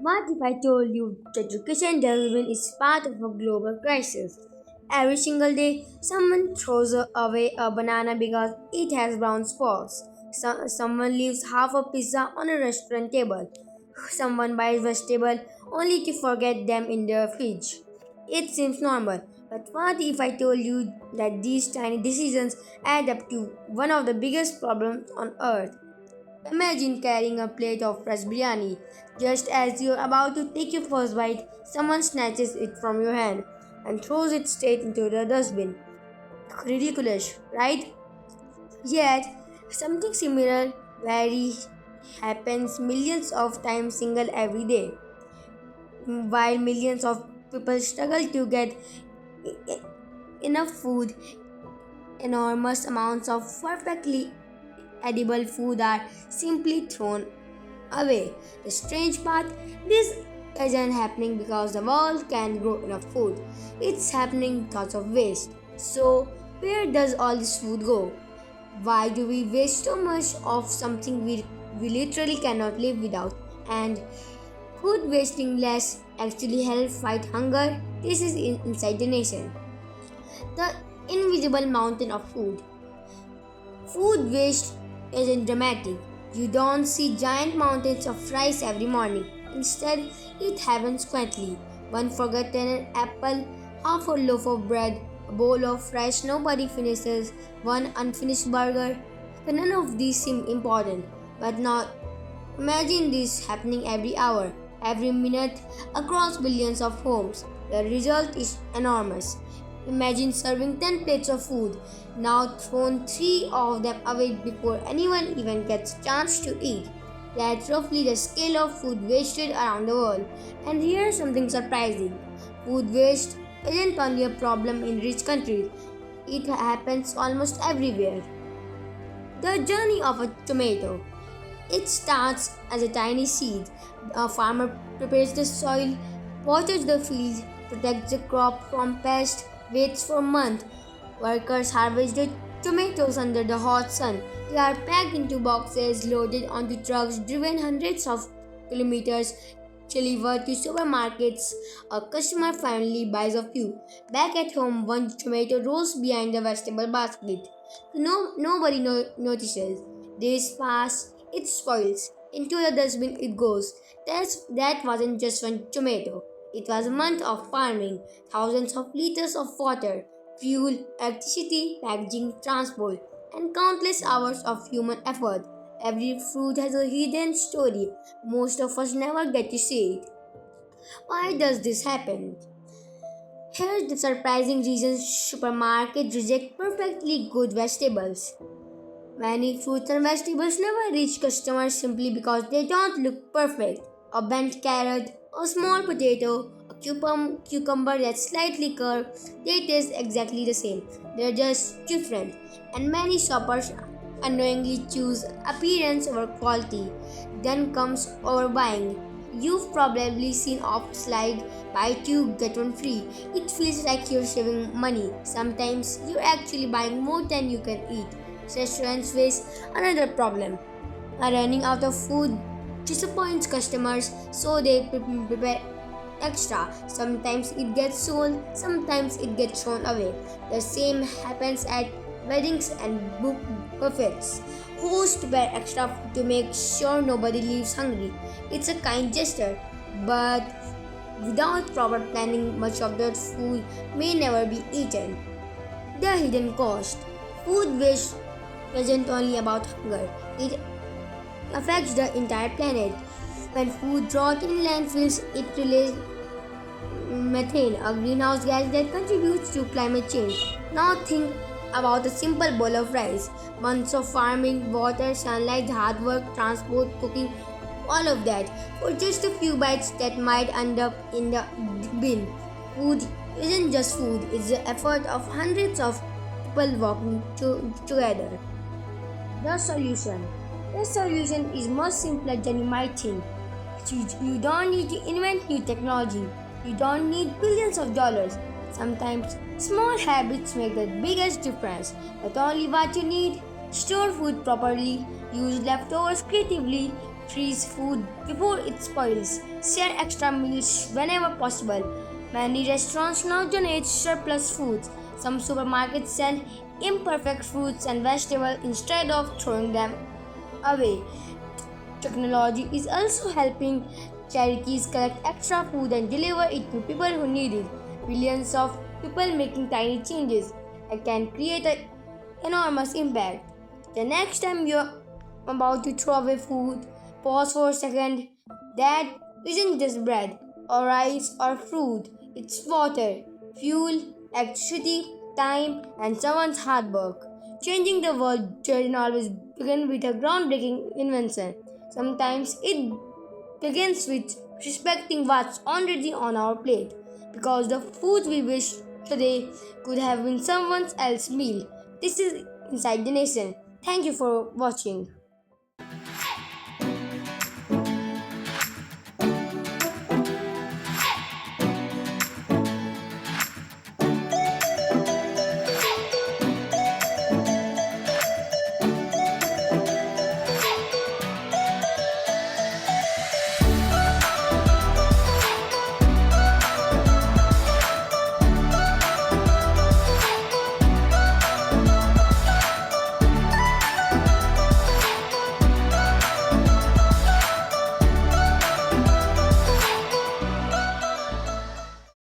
What if I told you that education development is part of a global crisis? Every single day, someone throws away a banana because it has brown spots. Someone leaves half a pizza on a restaurant table. Someone buys vegetables only to forget them in the fridge. It seems normal, but what if I told you that these tiny decisions add up to one of the biggest problems on earth? Imagine carrying a plate of fresh biryani. Just as you're about to take your first bite, someone snatches it from your hand and throws it straight into the dustbin. Ridiculous, right? Yet, something similar very happens millions of times single every day. While millions of people struggle to get e- enough food, enormous amounts of perfectly edible food are simply thrown away. The strange part, this isn't happening because the world can't grow enough food. It's happening because of waste. So, where does all this food go? Why do we waste so much of something we literally cannot live without? And food wasting less actually help fight hunger? This is inside the nation. The invisible mountain of food. Food waste isn't dramatic. You don't see giant mountains of rice every morning. Instead, it happens quietly. One forgotten apple, half a loaf of bread, a bowl of rice nobody finishes, one unfinished burger. None of these seem important, but now imagine this happening every hour, every minute, across billions of homes. The result is enormous. Imagine serving 10 plates of food, now thrown 3 of them away before anyone even gets a chance to eat. That's roughly the scale of food wasted around the world. And here's something surprising: food waste isn't only a problem in rich countries, it happens almost everywhere. The journey of a tomato. It starts as a tiny seed. A farmer prepares the soil, waters the field, protects the crop from pests, waits for months. Workers harvest the tomatoes under the hot sun. They are packed into boxes, loaded onto trucks, driven hundreds of kilometers, delivered to supermarkets. A customer finally buys a few. Back at home, one tomato rolls behind the vegetable basket. Nobody notices. Days pass, it spoils. Into the dustbin it goes. That wasn't just one tomato. It was a month of farming, thousands of liters of water, fuel, electricity, packaging, transport, and countless hours of human effort. Every fruit has a hidden story. Most of us never get to see it. Why does this happen? Here's the surprising reason: supermarkets reject perfectly good vegetables. Many fruits and vegetables never reach customers simply because they don't look perfect. A bent carrot, a small potato, a cucumber that's slightly curved, they taste exactly the same. They're just different. And many shoppers unknowingly choose appearance over quality. Then comes overbuying. You've probably seen offers like buy two, get one free. It feels like you're saving money. Sometimes you're actually buying more than you can eat. Restaurants face another problem. Running out of food disappoints customers, so they prepare extra. Sometimes it gets sold, sometimes it gets thrown away. The same happens at weddings and buffets. Hosts prepare extra food to make sure nobody leaves hungry. It's a kind gesture, but without proper planning, much of that food may never be eaten. The hidden cost. Food waste isn't only about hunger, it affects the entire planet. When food rot in landfills, it releases methane, a greenhouse gas that contributes to climate change. Now think about a simple bowl of rice. Months of farming, water, sunlight, hard work, transport, cooking, all of that for just a few bites that might end up in the bin. Food isn't just food, it's the effort of hundreds of people working together. The solution. The solution is much simpler than you might think. You don't need to invent new technology. You don't need billions of dollars. Sometimes small habits make the biggest difference. But only what you need: store food properly, use leftovers creatively, freeze food before it spoils, share extra meals whenever possible. Many restaurants now donate surplus foods. Some supermarkets sell imperfect fruits and vegetables instead of throwing them away. Technology is also helping charities collect extra food and deliver it to people who need it. Millions of people making tiny changes and can create an enormous impact. The next time you're about to throw away food, pause for a second. That isn't just bread or rice or fruit, it's water, fuel, electricity, time, and someone's hard work. Changing the world doesn't always begin with a groundbreaking invention. Sometimes it begins with respecting what's already on our plate because the food we wish today could have been someone else's meal. This is Inside the Nation. Thank you for watching.